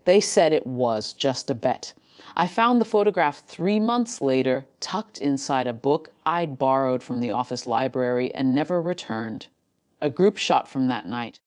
They said it was just a bet. I found the photograph 3 months later, tucked inside a book I'd borrowed from the office library and never returned. A group shot from that night.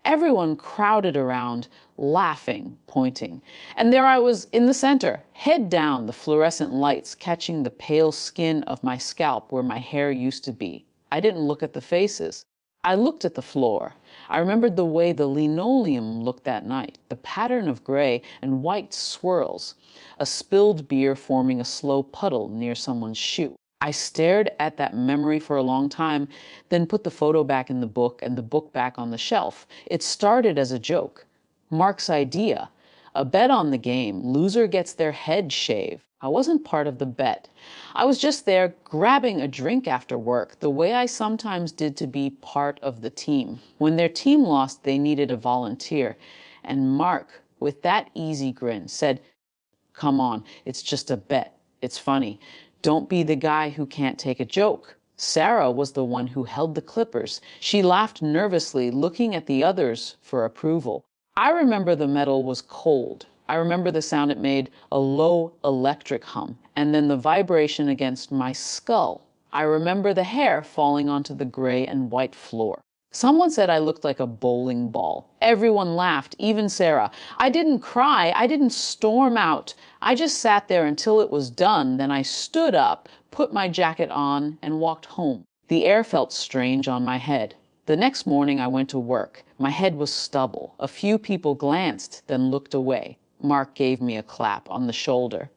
Everyone crowded around, laughing, pointing. And there I was in the center, head down, the fluorescent lights catching the pale skin of my scalp where my hair used to be. I didn't look at the faces. I looked at the floor. I remembered the way the linoleum looked that night, the pattern of gray and white swirls, a spilled beer forming a slow puddle near someone's shoe. I stared at that memory for a long time, then put the photo back in the book and the book back on the shelf. It started as a joke. Mark's idea. A bet on the game. Loser gets their head shaved. I wasn't part of the bet. I was just there grabbing a drink after work, the way I sometimes did to be part of the team. When their team lost, they needed a volunteer. And Mark, with that easy grin, said, "Come on, it's just a bet. It's funny. Don't be the guy who can't take a joke." Sarah was the one who held the clippers. She laughed nervously, looking at the others for approval. I remember the metal was cold. I remember the sound it made, a low electric hum, and then the vibration against my skull. I remember the hair falling onto the gray and white floor. Someone said I looked like a bowling ball. Everyone laughed, even Sarah. I didn't cry. I didn't storm out. I just sat there until it was done. Then I stood up, put my jacket on, and walked home. The air felt strange on my head. The next morning I went to work. My head was stubble. A few people glanced, then looked away. Mark gave me a clap on the shoulder.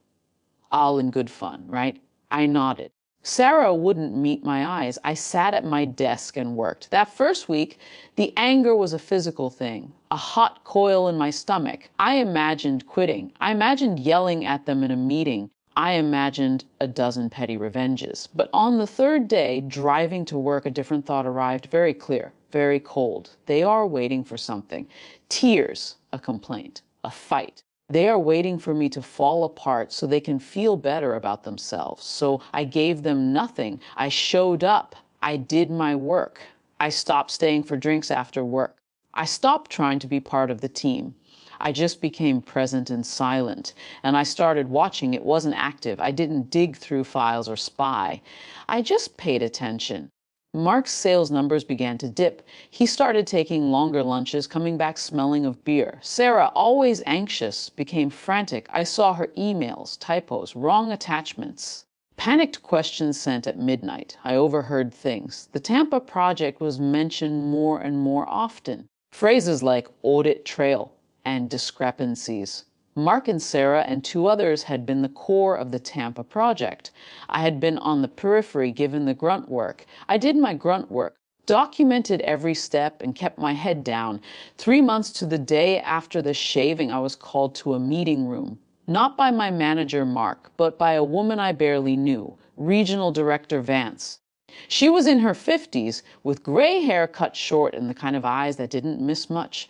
All in good fun, right? I nodded. Sarah wouldn't meet my eyes. I sat at my desk and worked. That first week, the anger was a physical thing, a hot coil in my stomach. I imagined quitting. I imagined yelling at them in a meeting. I imagined a dozen petty revenges. But on the third day, driving to work, a different thought arrived, very clear, very cold. They are waiting for something. Tears, a complaint, a fight. They are waiting for me to fall apart so they can feel better about themselves. So I gave them nothing. I showed up. I did my work. I stopped staying for drinks after work. I stopped trying to be part of the team. I just became present and silent. And I started watching. It wasn't active. I didn't dig through files or spy. I just paid attention. Mark's sales numbers began to dip. He started taking longer lunches, coming back smelling of beer. Sarah, always anxious, became frantic. I saw her emails, typos, wrong attachments. Panicked questions sent at midnight. I overheard things. The Tampa project was mentioned more and more often. Phrases like audit trail and discrepancies. Mark and Sarah and two others had been the core of the Tampa project. I had been on the periphery given the grunt work. I did my grunt work, documented every step, and kept my head down. 3 months to the day after the shaving, I was called to a meeting room. Not by my manager, Mark, but by a woman I barely knew, Regional Director Vance. She was in her 50s, with gray hair cut short and the kind of eyes that didn't miss much.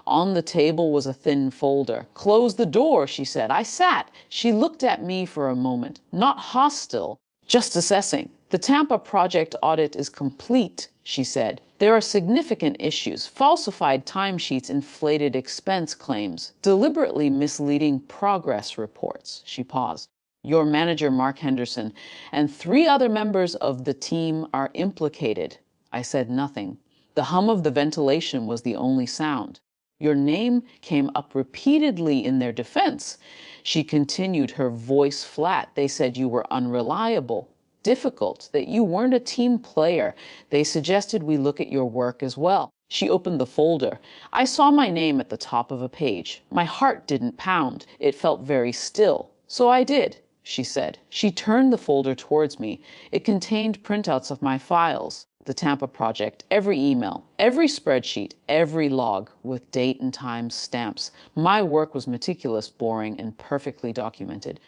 On the table was a thin folder. "Close the door," she said. I sat. She looked at me for a moment, not hostile, just assessing. "The Tampa project audit is complete," she said. "There are significant issues, falsified timesheets, inflated expense claims, deliberately misleading progress reports." She paused. "Your manager, Mark Henderson, and 3 other members of the team are implicated." I said nothing. The hum of the ventilation was the only sound. "Your name came up repeatedly in their defense." She continued, her voice flat. "They said you were unreliable, difficult, that you weren't a team player. They suggested we look at your work as well." She opened the folder. I saw my name at the top of a page. My heart didn't pound. It felt very still. "So I did," she said. She turned the folder towards me. It contained printouts of my files. The Tampa project, every email, every spreadsheet, every log with date and time stamps. My work was meticulous, boring, and perfectly documented.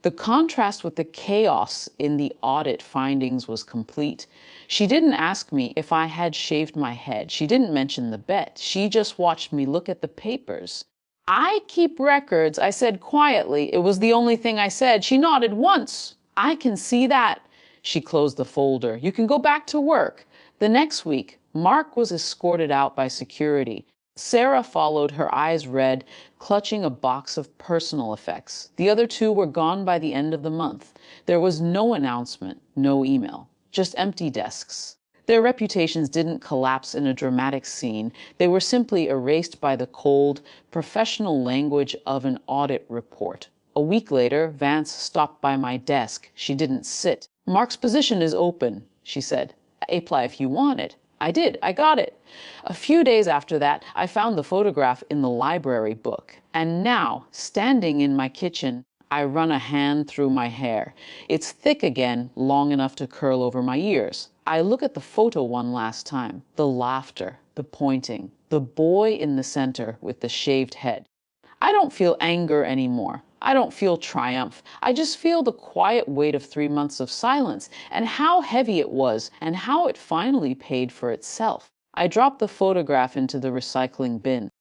The contrast with the chaos in the audit findings was complete. She didn't ask me if I had shaved my head. She didn't mention the bet. She just watched me look at the papers. "I keep records," I said quietly. It was the only thing I said. She nodded once. "I can see that." She closed the folder. "You can go back to work." The next week, Mark was escorted out by security. Sarah followed, her eyes red, clutching a box of personal effects. The other two were gone by the end of the month. There was no announcement, no email, just empty desks. Their reputations didn't collapse in a dramatic scene. They were simply erased by the cold, professional language of an audit report. A week later, Vance stopped by my desk. She didn't sit. "Mark's position is open," she said. "Apply if you want it." I did. I got it. A few days after that, I found the photograph in the library book. And now, standing in my kitchen, I run a hand through my hair. It's thick again, long enough to curl over my ears. I look at the photo one last time. The laughter, the pointing, the boy in the center with the shaved head. I don't feel anger anymore. I don't feel triumph. I just feel the quiet weight of 3 months of silence and how heavy it was and how it finally paid for itself. I drop the photograph into the recycling bin.